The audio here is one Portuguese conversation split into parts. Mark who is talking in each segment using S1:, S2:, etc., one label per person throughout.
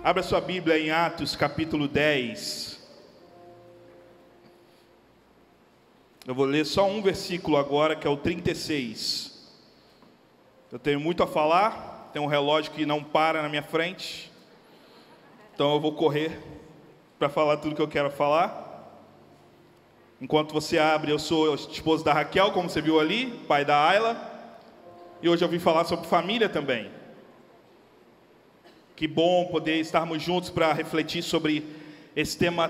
S1: Abra sua Bíblia em Atos capítulo 10. Eu vou ler só um versículo agora, que é o 36. Eu tenho muito a falar, tem um relógio que não para na minha frente, então eu vou correr para falar tudo que eu quero falar. Enquanto você abre, eu sou esposo da Raquel, como você viu ali, pai da Ayla, e hoje eu vim falar sobre família também. Que bom poder estarmos juntos para refletir sobre esse tema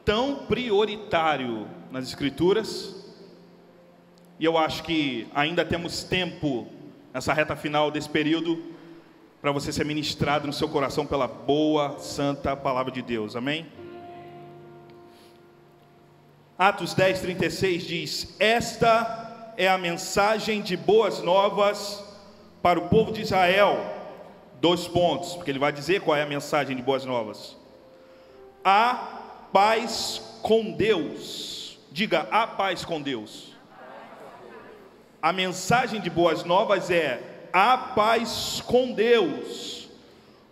S1: tão prioritário nas Escrituras. E eu acho que ainda temos tempo, nessa reta final desse período, para você ser ministrado no seu coração pela boa, santa palavra de Deus. Amém? Atos 10, 36 diz: esta é a mensagem de boas novas para o povo de Israel. 2 pontos, porque ele vai dizer qual é a mensagem de boas novas. Há paz com Deus. Diga, há paz com Deus. A mensagem de boas novas é: há paz com Deus,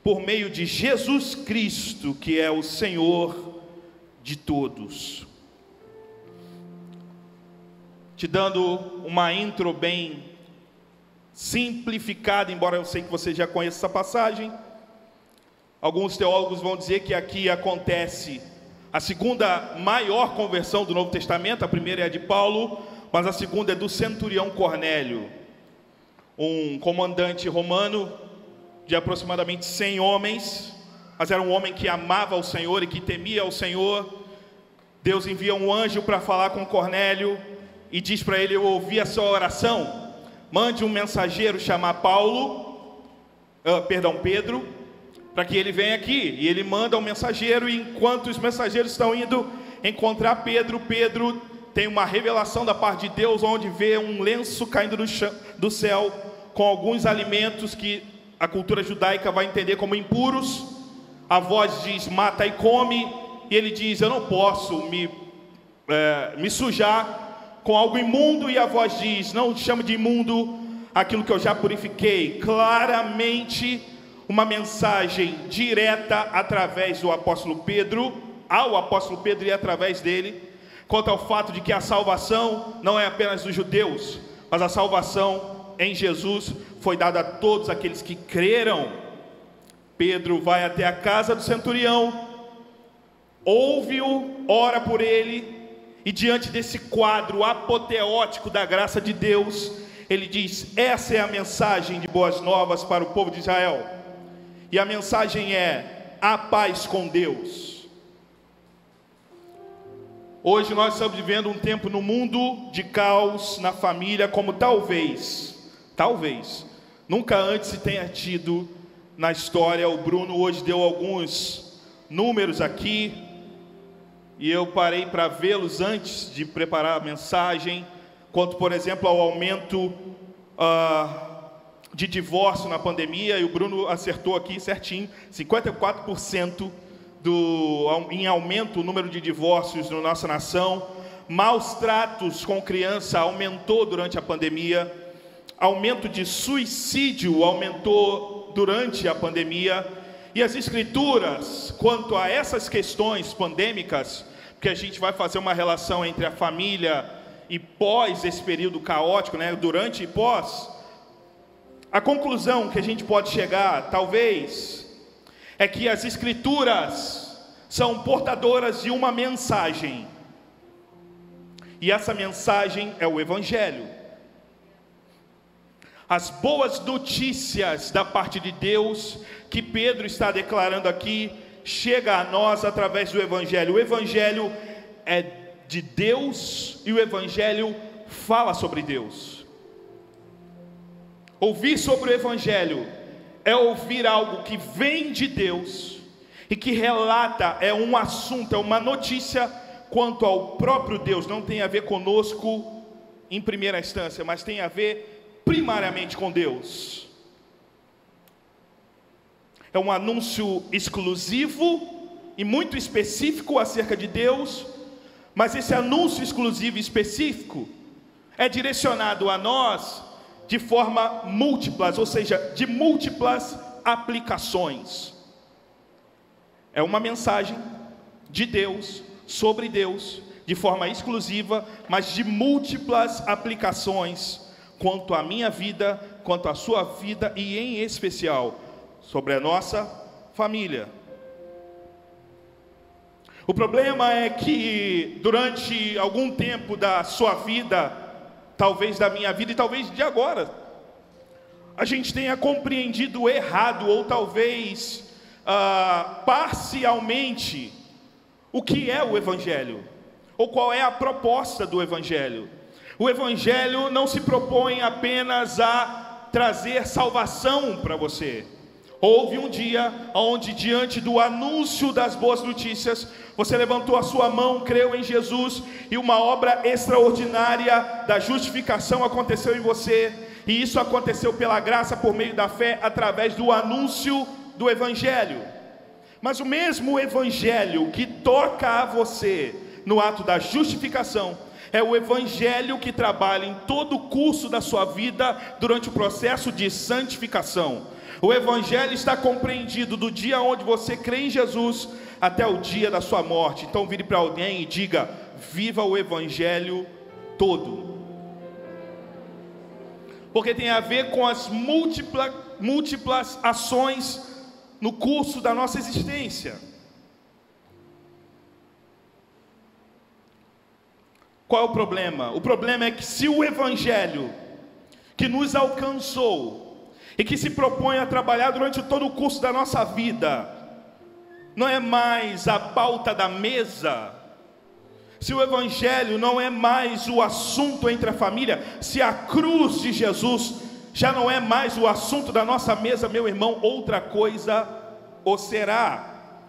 S1: por meio de Jesus Cristo, que é o Senhor de todos. Te dando uma intro bem simplificada, embora eu sei que você já conheça essa passagem. Alguns teólogos vão dizer que aqui acontece a segunda maior conversão do Novo Testamento. A primeira é a de Paulo, mas a segunda é do centurião Cornélio, um comandante romano de aproximadamente 100 homens, mas era um homem que amava o Senhor e que temia o Senhor. Deus envia um anjo para falar com Cornélio e diz para ele: eu ouvi a sua oração, mande um mensageiro chamar Pedro, para que ele venha aqui. E ele manda um mensageiro, e enquanto os mensageiros estão indo encontrar Pedro, Pedro tem uma revelação da parte de Deus, onde vê um lenço caindo do céu, com alguns alimentos que a cultura judaica vai entender como impuros. A voz diz: mata e come. E ele diz: eu não posso me sujar com algo imundo. E a voz diz: não chame de imundo aquilo que eu já purifiquei. Claramente uma mensagem direta através do apóstolo Pedro, ao apóstolo Pedro e através dele, quanto ao fato de que a salvação não é apenas dos judeus, mas a salvação em Jesus foi dada a todos aqueles que creram. Pedro vai até a casa do centurião, ouve-o, ora por ele, e diante desse quadro apoteótico da graça de Deus, ele diz: essa é a mensagem de boas novas para o povo de Israel. E a mensagem é: a paz com Deus. Hoje nós estamos vivendo um tempo no mundo de caos na família, como talvez nunca antes se tenha tido na história. O Bruno hoje deu alguns números aqui, e eu parei para vê-los antes de preparar a mensagem, quanto, por exemplo, ao aumento de divórcio na pandemia. E o Bruno acertou aqui certinho: 54% em aumento o número de divórcios na nossa nação. Maus tratos com criança aumentou durante a pandemia. Aumento de suicídio aumentou durante a pandemia. E as Escrituras, quanto a essas questões pandêmicas, porque a gente vai fazer uma relação entre a família e pós esse período caótico, né? Durante e pós, a conclusão que a gente pode chegar, talvez, é que as Escrituras são portadoras de uma mensagem, e essa mensagem é o Evangelho. As boas notícias da parte de Deus, que Pedro está declarando aqui, chega a nós através do Evangelho. O Evangelho é de Deus, e o Evangelho fala sobre Deus. Ouvir sobre o Evangelho é ouvir algo que vem de Deus, e que relata, é um assunto, é uma notícia quanto ao próprio Deus. Não tem a ver conosco em primeira instância, mas tem a ver primariamente com Deus. É um anúncio exclusivo e muito específico acerca de Deus, mas esse anúncio exclusivo e específico é direcionado a nós de forma múltiplas, ou seja, de múltiplas aplicações. é uma mensagem de Deus, sobre Deus, de forma exclusiva, mas de múltiplas aplicações quanto à minha vida, quanto à sua vida e em especial sobre a nossa família. O problema é que durante algum tempo da sua vida, talvez da minha vida e talvez de agora, a gente tenha compreendido errado ou talvez parcialmente o que é o Evangelho, ou qual é a proposta do Evangelho. O Evangelho não se propõe apenas a trazer salvação para você. Houve um dia onde, diante do anúncio das boas notícias, você levantou a sua mão, creu em Jesus, e uma obra extraordinária da justificação aconteceu em você, e isso aconteceu pela graça, por meio da fé, através do anúncio do Evangelho. Mas o mesmo Evangelho que toca a você no ato da justificação, é o Evangelho que trabalha em todo o curso da sua vida durante o processo de santificação. O Evangelho está compreendido do dia onde você crê em Jesus até o dia da sua morte. Então vire para alguém e diga: viva o Evangelho todo. Porque tem a ver com as múltiplas ações no curso da nossa existência. Qual é o problema? O problema é que se o Evangelho que nos alcançou e que se propõe a trabalhar durante todo o curso da nossa vida não é mais a pauta da mesa, se o Evangelho não é mais o assunto entre a família, se a cruz de Jesus já não é mais o assunto da nossa mesa, meu irmão, outra coisa o será.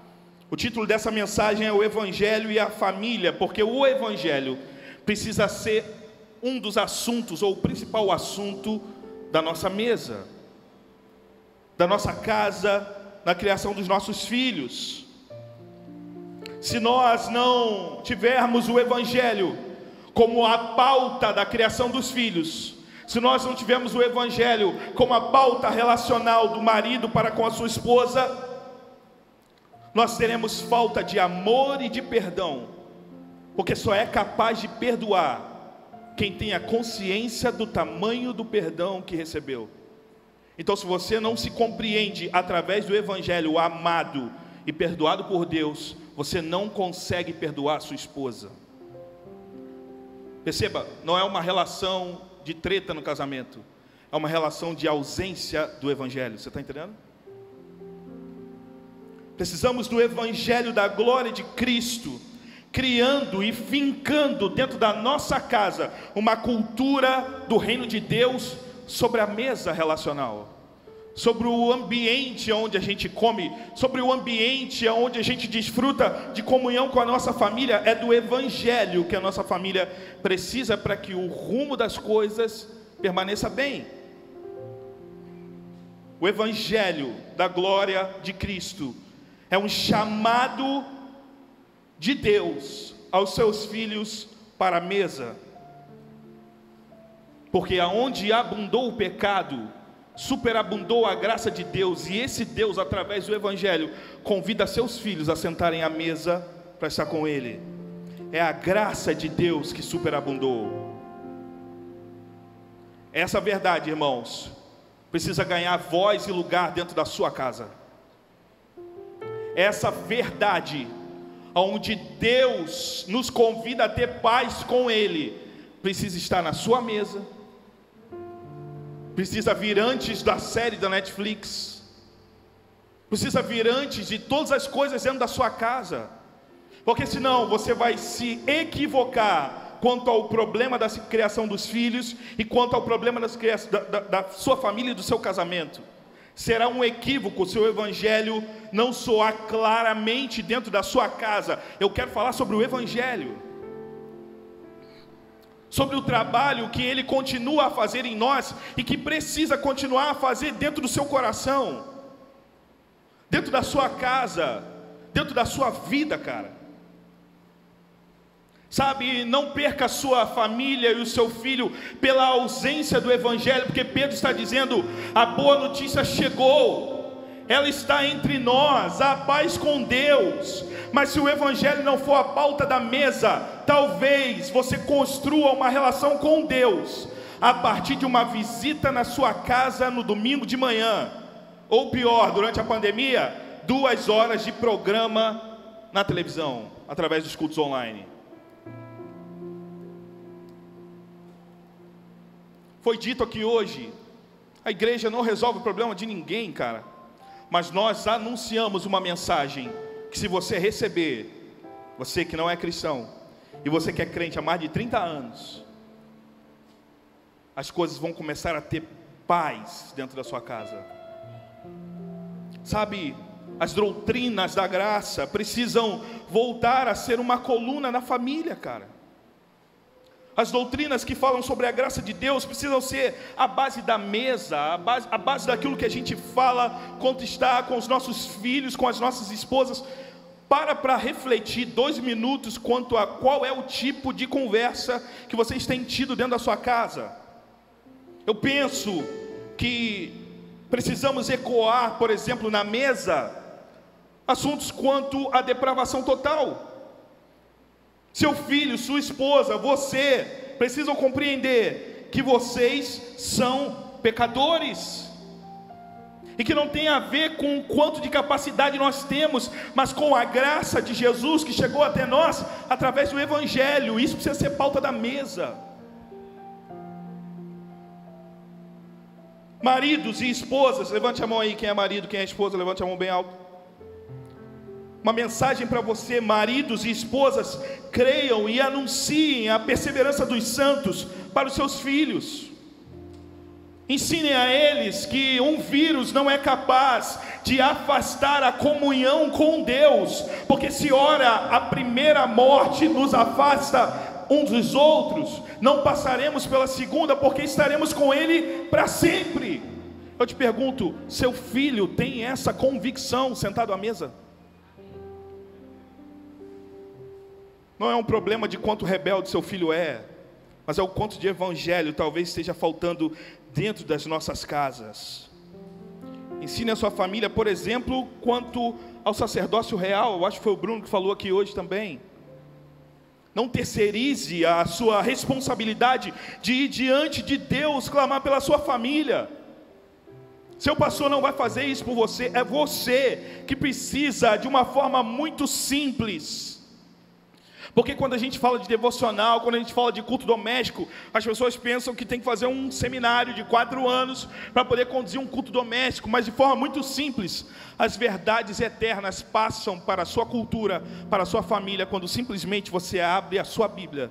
S1: O título dessa mensagem é o Evangelho e a família, porque o Evangelho precisa ser um dos assuntos, ou o principal assunto da nossa mesa, da nossa casa, na criação dos nossos filhos. Se nós não tivermos o Evangelho como a pauta da criação dos filhos, se nós não tivermos o Evangelho como a pauta relacional do marido para com a sua esposa, nós teremos falta de amor e de perdão, porque só é capaz de perdoar quem tem a consciência do tamanho do perdão que recebeu. Então, se você não se compreende através do Evangelho amado e perdoado por Deus, você não consegue perdoar sua esposa. Perceba, não é uma relação de treta no casamento, é uma relação de ausência do Evangelho. Você está entendendo? Precisamos do Evangelho da glória de Cristo, criando e fincando dentro da nossa casa uma cultura do reino de Deus sobre a mesa relacional, sobre o ambiente onde a gente come, sobre o ambiente onde a gente desfruta de comunhão com a nossa família. É do Evangelho que a nossa família precisa para que o rumo das coisas permaneça bem. O Evangelho da glória de Cristo é um chamado de Deus aos seus filhos para a mesa, porque aonde abundou o pecado, superabundou a graça de Deus, e esse Deus, através do Evangelho, convida seus filhos a sentarem à mesa para estar com Ele. É a graça de Deus que superabundou. Essa verdade, irmãos, precisa ganhar voz e lugar dentro da sua casa. Essa verdade, onde Deus nos convida a ter paz com Ele, precisa estar na sua mesa, precisa vir antes da série da Netflix, precisa vir antes de todas as coisas dentro da sua casa, porque senão você vai se equivocar quanto ao problema da criação dos filhos e quanto ao problema da sua família e do seu casamento. Será um equívoco se o Evangelho não soar claramente dentro da sua casa. Eu quero falar sobre o Evangelho, sobre o trabalho que Ele continua a fazer em nós e que precisa continuar a fazer dentro do seu coração, dentro da sua casa, dentro da sua vida, cara. Sabe, não perca a sua família e o seu filho pela ausência do Evangelho, porque Pedro está dizendo: a boa notícia chegou, ela está entre nós, a paz com Deus. Mas se o Evangelho não for a pauta da mesa, talvez você construa uma relação com Deus a partir de uma visita na sua casa no domingo de manhã, ou pior, durante a pandemia, 2 horas de programa na televisão, através dos cultos online. Foi dito aqui hoje, a igreja não resolve o problema de ninguém, cara. Mas nós anunciamos uma mensagem que, se você receber, você que não é cristão, e você que é crente há mais de 30 anos, as coisas vão começar a ter paz dentro da sua casa. Sabe, as doutrinas da graça precisam voltar a ser uma coluna na família, cara. As doutrinas que falam sobre a graça de Deus precisam ser a base da mesa, a base daquilo que a gente fala quando está com os nossos filhos, com as nossas esposas. Para refletir 2 minutos quanto a qual é o tipo de conversa que vocês têm tido dentro da sua casa. Eu penso que precisamos ecoar, por exemplo, na mesa, assuntos quanto à depravação total. Seu filho, sua esposa, você, precisam compreender que vocês são pecadores. E que não tem a ver com o quanto de capacidade nós temos, mas com a graça de Jesus que chegou até nós através do Evangelho. Isso precisa ser pauta da mesa. Maridos e esposas, levante a mão aí, quem é marido, quem é esposa, levante a mão bem alto. Uma mensagem para você, maridos e esposas, creiam e anunciem a perseverança dos santos para os seus filhos. Ensinem a eles que um vírus não é capaz de afastar a comunhão com Deus, porque se ora a primeira morte nos afasta uns dos outros, não passaremos pela segunda, porque estaremos com Ele para sempre. Eu te pergunto, seu filho tem essa convicção sentado à mesa? Não é um problema de quanto rebelde seu filho é, mas é o quanto de evangelho talvez esteja faltando dentro das nossas casas. Ensine a sua família, por exemplo, quanto ao sacerdócio real. Eu acho que foi o Bruno que falou aqui hoje também. Não terceirize a sua responsabilidade de ir diante de Deus clamar pela sua família. Seu pastor não vai fazer isso por você, é você que precisa de uma forma muito simples. Porque quando a gente fala de devocional, quando a gente fala de culto doméstico, as pessoas pensam que tem que fazer um seminário de 4 anos para poder conduzir um culto doméstico, mas de forma muito simples. As verdades eternas passam para a sua cultura, para a sua família, quando simplesmente você abre a sua Bíblia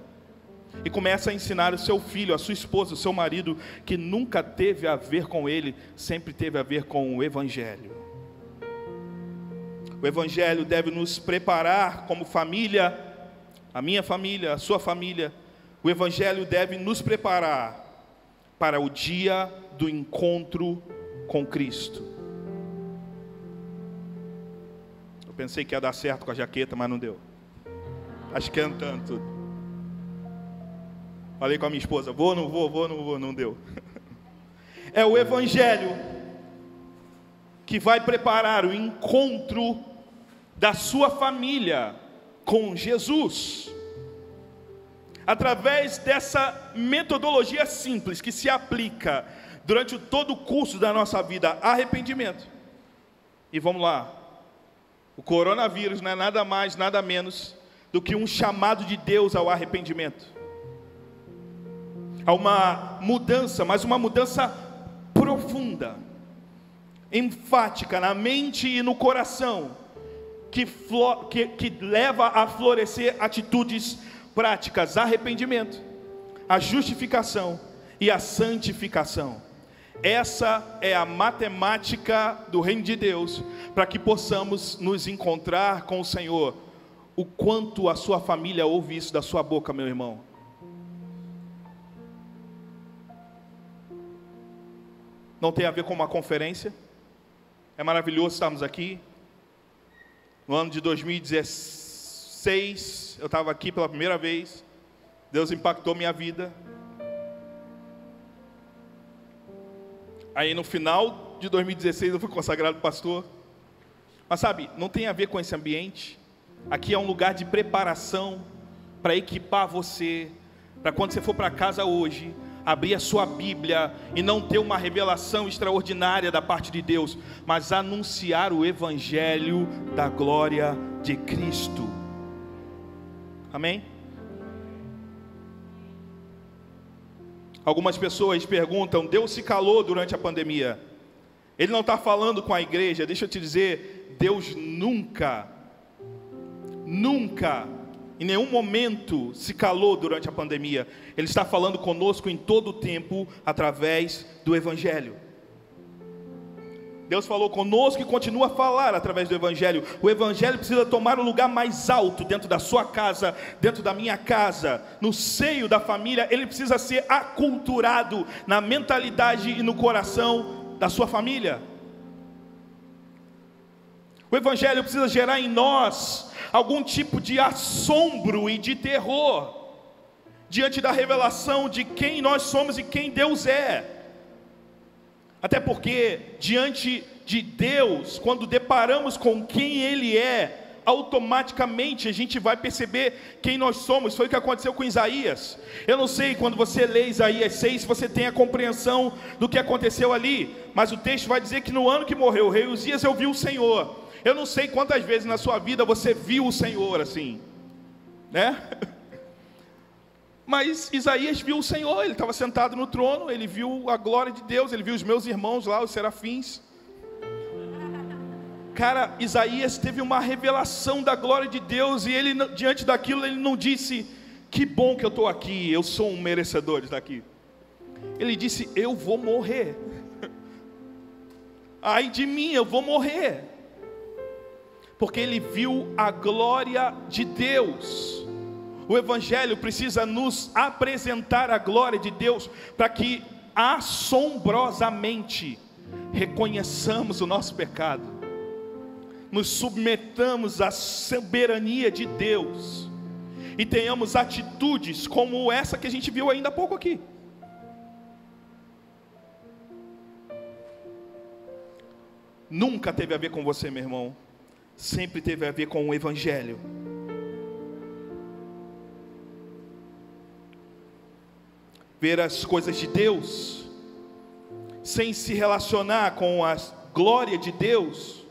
S1: e começa a ensinar o seu filho, a sua esposa, o seu marido, que nunca teve a ver com ele, sempre teve a ver com o Evangelho. O Evangelho deve nos preparar como família, a minha família, a sua família. O Evangelho deve nos preparar para o dia do encontro com Cristo. Eu pensei que ia dar certo com a jaqueta, mas não deu. Acho que cantando tudo. Falei com a minha esposa, vou, não vou, não deu. É o Evangelho que vai preparar o encontro da sua família com Jesus, através dessa metodologia simples que se aplica durante todo o curso da nossa vida, arrependimento. E vamos lá, o coronavírus não é nada mais, nada menos do que um chamado de Deus ao arrependimento. Há uma mudança, mas uma mudança profunda, enfática na mente e no coração, que leva a florescer atitudes práticas, arrependimento, a justificação e a santificação. Essa é a matemática do reino de Deus, para que possamos nos encontrar com o Senhor. O quanto a sua família ouve isso da sua boca, meu irmão? Não tem a ver com uma conferência. É maravilhoso estarmos aqui. No ano de 2016, eu estava aqui pela primeira vez. Deus impactou minha vida. Aí no final de 2016 eu fui consagrado pastor. Mas sabe, não tem a ver com esse ambiente. Aqui é um lugar de preparação para equipar você, para quando você for para casa hoje, abrir a sua Bíblia e não ter uma revelação extraordinária da parte de Deus, mas anunciar o Evangelho da glória de Cristo. Amém? Algumas pessoas perguntam: Deus se calou durante a pandemia? Ele não está falando com a igreja. Deixa eu te dizer, Deus nunca, em nenhum momento se calou durante a pandemia. Ele está falando conosco em todo o tempo, através do Evangelho. Deus falou conosco e continua a falar através do Evangelho. O Evangelho precisa tomar um lugar mais alto dentro da sua casa, dentro da minha casa, no seio da família. Ele precisa ser aculturado na mentalidade e no coração da sua família. O Evangelho precisa gerar em nós algum tipo de assombro e de terror diante da revelação de quem nós somos e quem Deus é. Até porque diante de Deus, quando deparamos com quem Ele é, automaticamente a gente vai perceber quem nós somos. Foi o que aconteceu com Isaías. Eu não sei, quando você lê Isaías 6, se você tem a compreensão do que aconteceu ali, mas o texto vai dizer que no ano que morreu o rei Uzias, eu vi o Senhor. Eu não sei quantas vezes na sua vida você viu o Senhor assim, né? Mas Isaías viu o Senhor, ele estava sentado no trono, ele viu a glória de Deus, ele viu os meus irmãos lá, os serafins. Cara, Isaías teve uma revelação da glória de Deus, e ele, diante daquilo, ele não disse: que bom que eu estou aqui, eu sou um merecedor de estar aqui. Ele disse: eu vou morrer. Ai de mim, eu vou morrer. Porque ele viu a glória de Deus. O Evangelho precisa nos apresentar a glória de Deus, para que assombrosamente reconheçamos o nosso pecado, nos submetamos à soberania de Deus e tenhamos atitudes como essa que a gente viu ainda há pouco aqui. Nunca teve a ver com você, meu irmão. Sempre teve a ver com o Evangelho. Ver as coisas de Deus sem se relacionar com a glória de Deus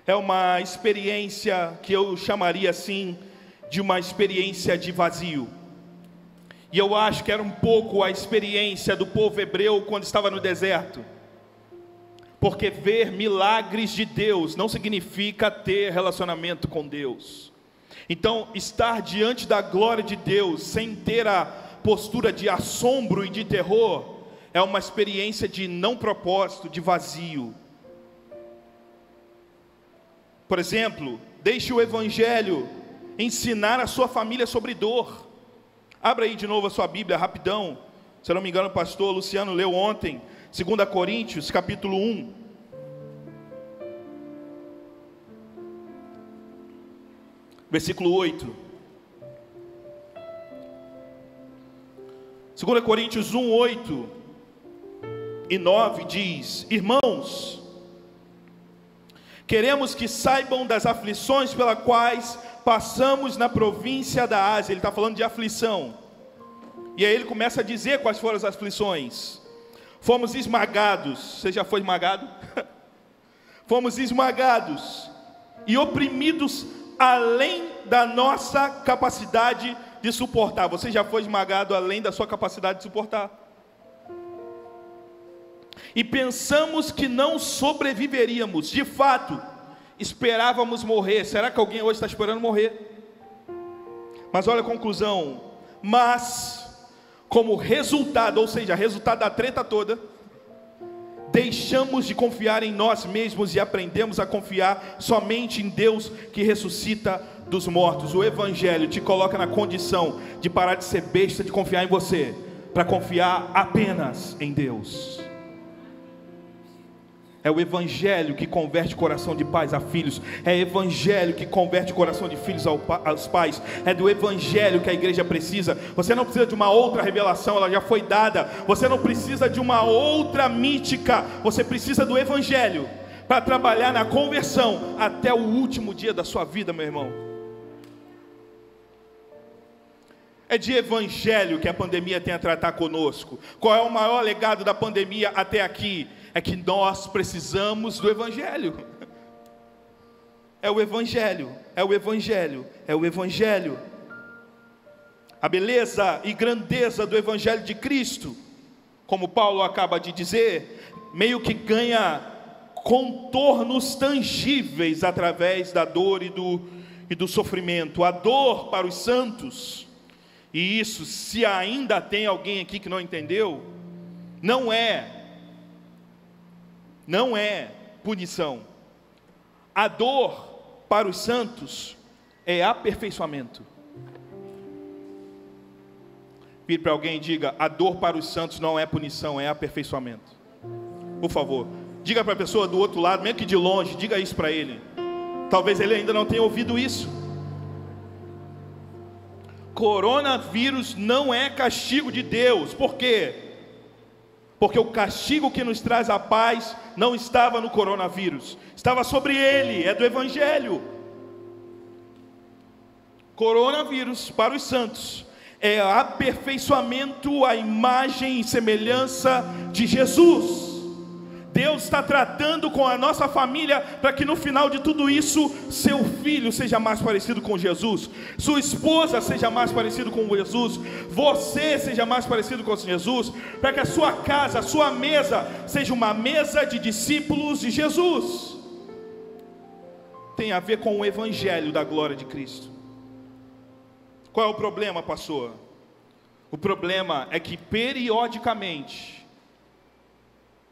S1: é uma experiência que eu chamaria assim de uma experiência de vazio. E eu acho que era um pouco a experiência do povo hebreu quando estava no deserto. Porque ver milagres de Deus não significa ter relacionamento com Deus. Então, estar diante da glória de Deus sem ter a postura de assombro e de terror é uma experiência de não propósito, de vazio. Por exemplo, deixe o Evangelho ensinar a sua família sobre dor. Abra aí de novo a sua Bíblia, rapidão. Se eu não me engano, o pastor Luciano leu ontem, 2 Coríntios, capítulo 1. Versículo 8. 2 Coríntios 1, 8 e 9 diz: irmãos, queremos que saibam das aflições pelas quais passamos na província da Ásia. Ele está falando de aflição. E aí ele começa a dizer quais foram as aflições. Fomos esmagados. Você já foi esmagado? Fomos esmagados e oprimidos além da nossa capacidade de suportar. Você já foi esmagado além da sua capacidade de suportar? E pensamos que não sobreviveríamos. De fato, esperávamos morrer. Será que alguém hoje está esperando morrer? Mas olha a conclusão. Mas, como resultado, ou seja, resultado da treta toda, deixamos de confiar em nós mesmos e aprendemos a confiar somente em Deus que ressuscita dos mortos. O Evangelho te coloca na condição de parar de ser besta, de confiar em você, para confiar apenas em Deus. É o evangelho que converte o coração de pais a filhos. É o evangelho que converte o coração de filhos aos pais. É do evangelho que a igreja precisa. Você não precisa de uma outra revelação, ela já foi dada. Você não precisa de uma outra mística. Você precisa do evangelho para trabalhar na conversão até o último dia da sua vida, meu irmão. É de evangelho que a pandemia tem a tratar conosco. Qual é o maior legado da pandemia até aqui? É que nós precisamos do evangelho. É o evangelho, é o evangelho, é o evangelho. A beleza e grandeza do evangelho de Cristo, como Paulo acaba de dizer, meio que ganha contornos tangíveis através da dor e do sofrimento. A dor para os santos, e isso, se ainda tem alguém aqui que não entendeu, não é punição. A dor para os santos é aperfeiçoamento. Vire para alguém e diga: a dor para os santos não é punição, é aperfeiçoamento. Por favor, diga para a pessoa do outro lado, mesmo que de longe, diga isso para ele. Talvez ele ainda não tenha ouvido isso. Coronavírus não é castigo de Deus. Por quê? Porque o castigo que nos traz a paz não estava no coronavírus, estava sobre ele, é do evangelho. Coronavírus para os santos é aperfeiçoamento à imagem e semelhança de Jesus. Deus está tratando com a nossa família para que no final de tudo isso, seu filho seja mais parecido com Jesus, sua esposa seja mais parecido com Jesus, você seja mais parecido com Jesus, para que a sua casa, a sua mesa, seja uma mesa de discípulos de Jesus. Tem a ver com o evangelho da glória de Cristo. Qual é o problema, pastor? O problema é que periodicamente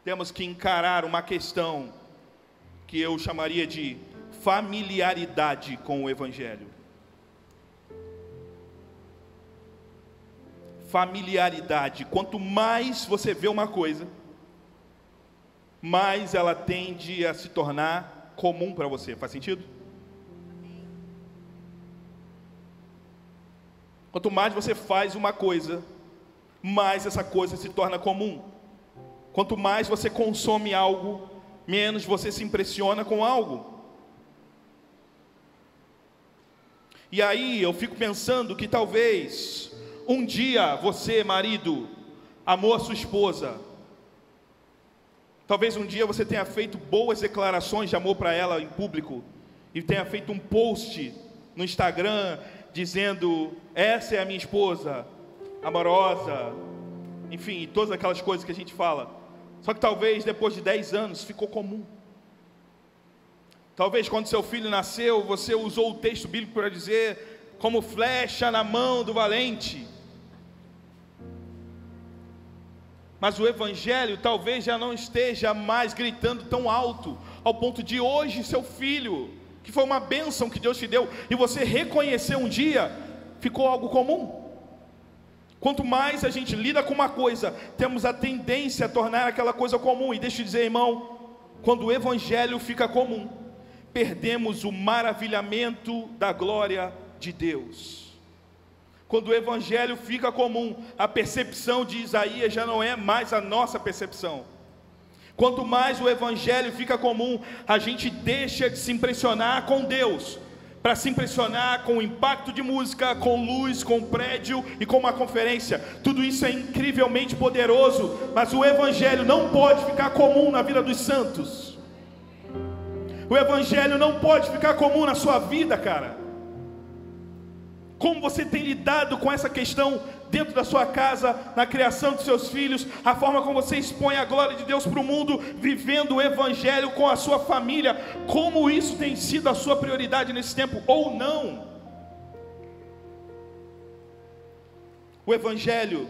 S1: temos que encarar uma questão que eu chamaria de familiaridade com o evangelho. Familiaridade. Quanto mais você vê uma coisa, mais ela tende a se tornar comum para você. Faz sentido? Quanto mais você faz uma coisa, mais essa coisa se torna comum. Quanto mais você consome algo, menos você se impressiona com algo. E aí eu fico pensando que talvez um dia você, marido, amou a sua esposa. Talvez um dia você tenha feito boas declarações de amor para ela em público e tenha feito um post no Instagram dizendo: essa é a minha esposa, amorosa, enfim, todas aquelas coisas que a gente fala. Só que talvez depois de 10 anos ficou comum. Talvez quando seu filho nasceu, você usou o texto bíblico para dizer: como flecha na mão do valente. Mas o evangelho talvez já não esteja mais gritando tão alto, ao ponto de hoje seu filho, que foi uma bênção que Deus te deu, e você reconheceu um dia, ficou algo comum. Quanto mais a gente lida com uma coisa, temos a tendência a tornar aquela coisa comum. E deixa eu dizer, irmão, quando o evangelho fica comum, perdemos o maravilhamento da glória de Deus. Quando o evangelho fica comum, a percepção de Isaías já não é mais a nossa percepção. Quanto mais o evangelho fica comum, a gente deixa de se impressionar com Deus, para se impressionar com o impacto de música, com luz, com prédio e com uma conferência. Tudo isso é incrivelmente poderoso, mas o evangelho não pode ficar comum na vida dos santos. O evangelho não pode ficar comum na sua vida, cara. Como você tem lidado com essa questão dentro da sua casa, na criação dos seus filhos, a forma como você expõe a glória de Deus para o mundo, vivendo o evangelho com a sua família, como isso tem sido a sua prioridade nesse tempo, ou não? O evangelho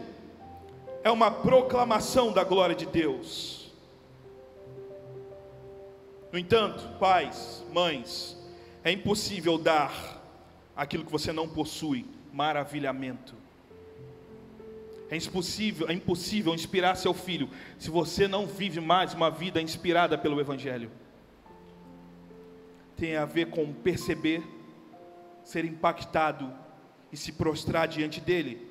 S1: é uma proclamação da glória de Deus. No entanto, pais, mães, é impossível dar aquilo que você não possui, maravilhamento. É impossível inspirar seu filho se você não vive mais uma vida inspirada pelo Evangelho. Tem a ver com perceber, ser impactado e se prostrar diante dele.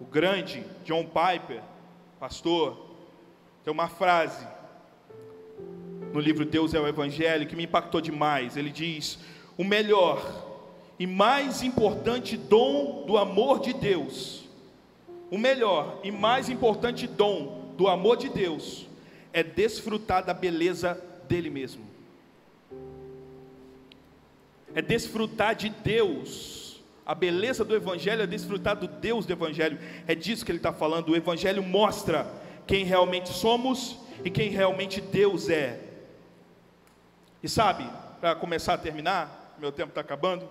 S1: O grande John Piper, pastor, tem uma frase no livro Deus é o Evangelho que me impactou demais. Ele diz: o melhor e mais importante dom do amor de Deus, o melhor e mais importante dom do amor de Deus é desfrutar da beleza dele mesmo. É desfrutar de Deus. A beleza do Evangelho é desfrutar do Deus do Evangelho. É disso que ele está falando. O Evangelho mostra quem realmente somos e quem realmente Deus é. E sabe, para começar a terminar, meu tempo está acabando.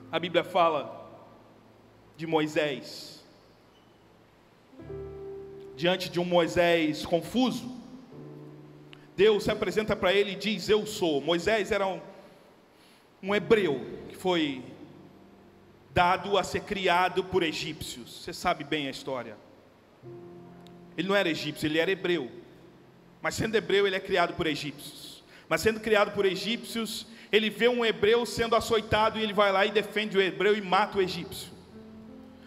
S1: A Bíblia fala de Moisés. Diante de um Moisés confuso, Deus se apresenta para ele e diz: eu sou. Moisés era um hebreu que foi dado a ser criado por egípcios. Você sabe bem a história. Ele não era egípcio, ele era hebreu. Mas sendo hebreu, ele é criado por egípcios. Mas sendo criado por egípcios, ele vê um hebreu sendo açoitado e ele vai lá e defende o hebreu e mata o egípcio.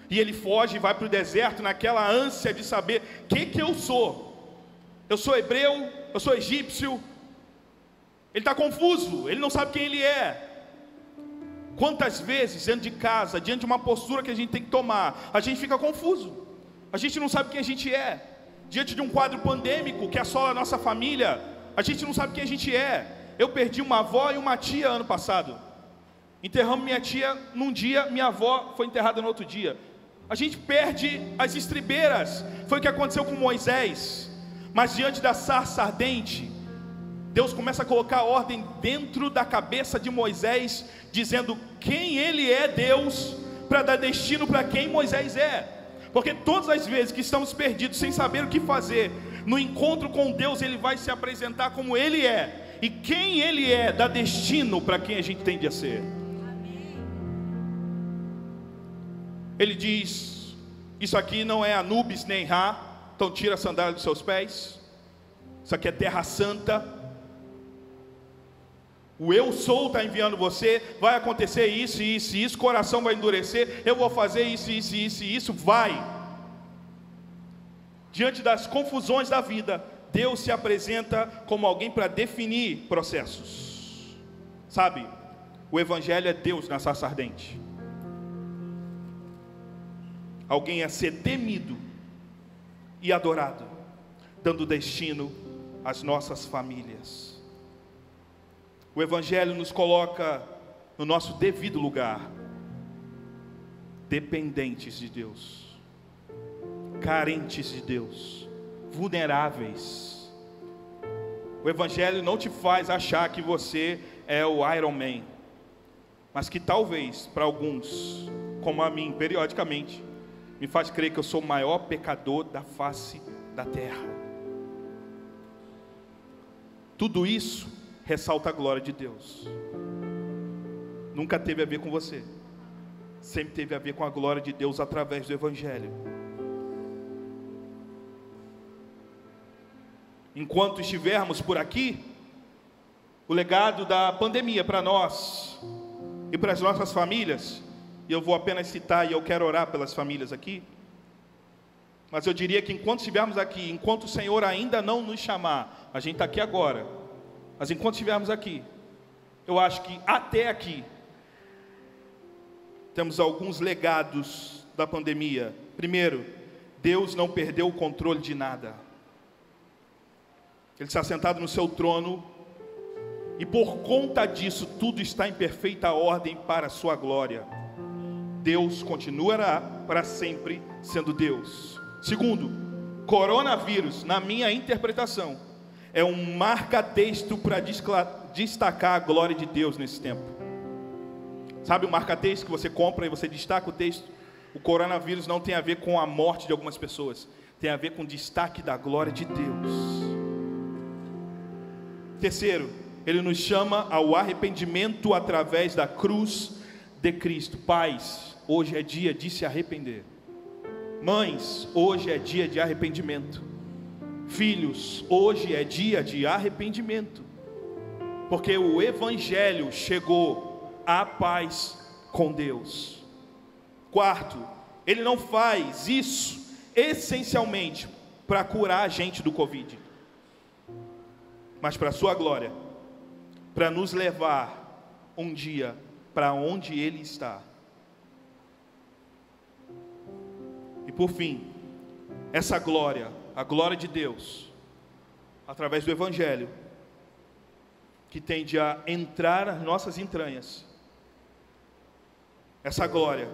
S1: E ele foge e vai para o deserto naquela ânsia de saber que eu sou. Eu sou hebreu, eu sou egípcio. Ele está confuso, ele não sabe quem ele é. Quantas vezes, dentro de casa, diante de uma postura que a gente tem que tomar, a gente fica confuso. A gente não sabe quem a gente é. Diante de um quadro pandêmico que assola a nossa família, a gente não sabe quem a gente é. Eu perdi uma avó e uma tia ano passado. Enterramos minha tia num dia, minha avó foi enterrada no outro dia. A gente perde as estribeiras. Foi o que aconteceu com Moisés. Mas diante da sarça ardente, Deus começa a colocar ordem dentro da cabeça de Moisés, dizendo quem ele é, Deus, para dar destino para quem Moisés é. Porque todas as vezes que estamos perdidos, sem saber o que fazer, no encontro com Deus, ele vai se apresentar como ele é. E quem ele é, dá destino para quem a gente tende a ser. Ele diz: isso aqui não é Anubis nem Ra, então tira a sandália dos seus pés. Isso aqui é terra santa. O eu sou está enviando você. Vai acontecer isso, isso e isso. O coração vai endurecer. Eu vou fazer isso, isso, isso e isso. Vai. Diante das confusões da vida, Deus se apresenta como alguém para definir processos. Sabe, o Evangelho é Deus na sarça ardente. Alguém a ser temido e adorado, dando destino às nossas famílias. O Evangelho nos coloca no nosso devido lugar, dependentes de Deus, carentes de Deus, vulneráveis. O Evangelho não te faz achar que você é o Iron Man, mas que talvez para alguns, como a mim, periodicamente, me faz crer que eu sou o maior pecador da face da terra. Tudo isso ressalta a glória de Deus. Nunca teve a ver com você, sempre teve a ver com a glória de Deus através do Evangelho. Enquanto estivermos por aqui, o legado da pandemia para nós e para as nossas famílias, e eu vou apenas citar e eu quero orar pelas famílias aqui, mas eu diria que enquanto estivermos aqui, enquanto o Senhor ainda não nos chamar, a gente está aqui agora, mas enquanto estivermos aqui, eu acho que até aqui, temos alguns legados da pandemia. Primeiro, Deus não perdeu o controle de nada. Ele está sentado no seu trono, e por conta disso, tudo está em perfeita ordem para a sua glória. Deus continuará para sempre sendo Deus. Segundo, coronavírus, na minha interpretação, é um marca-texto para destacar a glória de Deus nesse tempo. Sabe o marca-texto que você compra e você destaca o texto? O coronavírus não tem a ver com a morte de algumas pessoas, tem a ver com o destaque da glória de Deus. Terceiro, ele nos chama ao arrependimento através da cruz de Cristo. Pais, hoje é dia de se arrepender. Mães, hoje é dia de arrependimento. Filhos, hoje é dia de arrependimento. Porque o Evangelho chegou à paz com Deus. Quarto, Ele não faz isso essencialmente para curar a gente do Covid, mas para a sua glória, para nos levar um dia para onde Ele está. E por fim, essa glória, a glória de Deus, através do Evangelho, que tende a entrar nas nossas entranhas, essa glória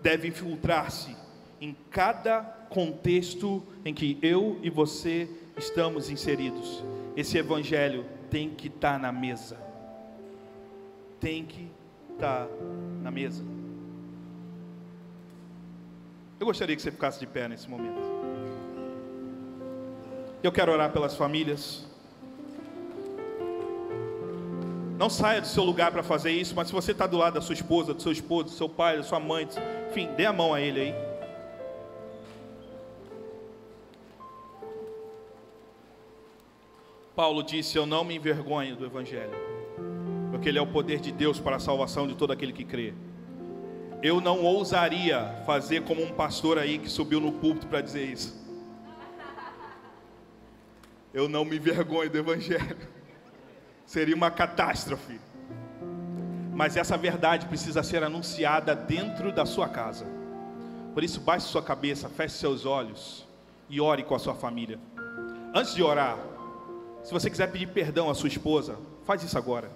S1: deve infiltrar-se em cada contexto em que eu e você estamos inseridos. Esse Evangelho tem que estar na mesa. Tem que estar na mesa. Eu gostaria que você ficasse de pé nesse momento. Eu quero orar pelas famílias. Não saia do seu lugar para fazer isso, mas se você está do lado da sua esposa, do seu esposo, do seu pai, da sua mãe, enfim, dê a mão a ele aí. Paulo disse: eu não me envergonho do Evangelho, porque ele é o poder de Deus para a salvação de todo aquele que crê. Eu não ousaria fazer como um pastor aí que subiu no púlpito para dizer isso. Eu não me envergonho do Evangelho. Seria uma catástrofe. Mas essa verdade precisa ser anunciada dentro da sua casa. Por isso, baixe sua cabeça, feche seus olhos e ore com a sua família. Antes de orar, se você quiser pedir perdão à sua esposa, faz isso agora.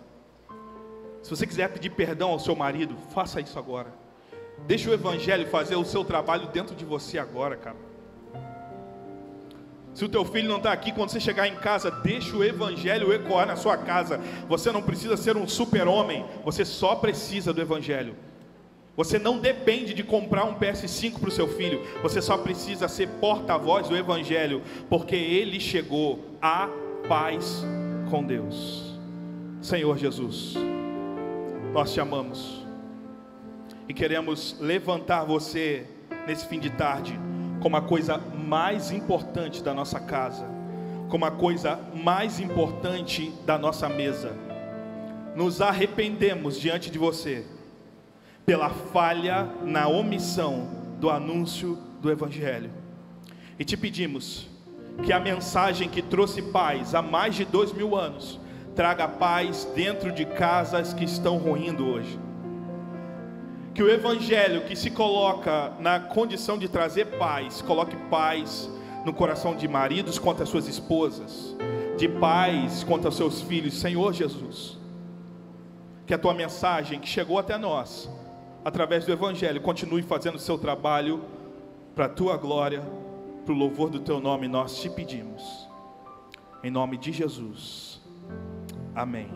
S1: Se você quiser pedir perdão ao seu marido, faça isso agora. Deixa o Evangelho fazer o seu trabalho dentro de você agora, cara. Se o teu filho não está aqui, quando você chegar em casa, deixa o Evangelho ecoar na sua casa. Você não precisa ser um super-homem, você só precisa do Evangelho. Você não depende de comprar um PS5 para o seu filho, você só precisa ser porta-voz do Evangelho, porque ele chegou à paz com Deus. Senhor Jesus, nós te amamos e queremos levantar você nesse fim de tarde como a coisa mais importante da nossa casa, como a coisa mais importante da nossa mesa. Nos arrependemos diante de você pela falha na omissão do anúncio do Evangelho, e te pedimos que a mensagem que trouxe paz há mais de 2000 anos traga paz dentro de casas que estão ruindo hoje. Que o Evangelho que se coloca na condição de trazer paz, coloque paz no coração de maridos contra as suas esposas, de pais contra seus filhos. Senhor Jesus, que a tua mensagem que chegou até nós, através do Evangelho, continue fazendo o seu trabalho para a tua glória, para o louvor do teu nome, nós te pedimos. Em nome de Jesus. Amém.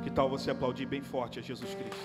S1: Que tal você aplaudir bem forte a Jesus Cristo?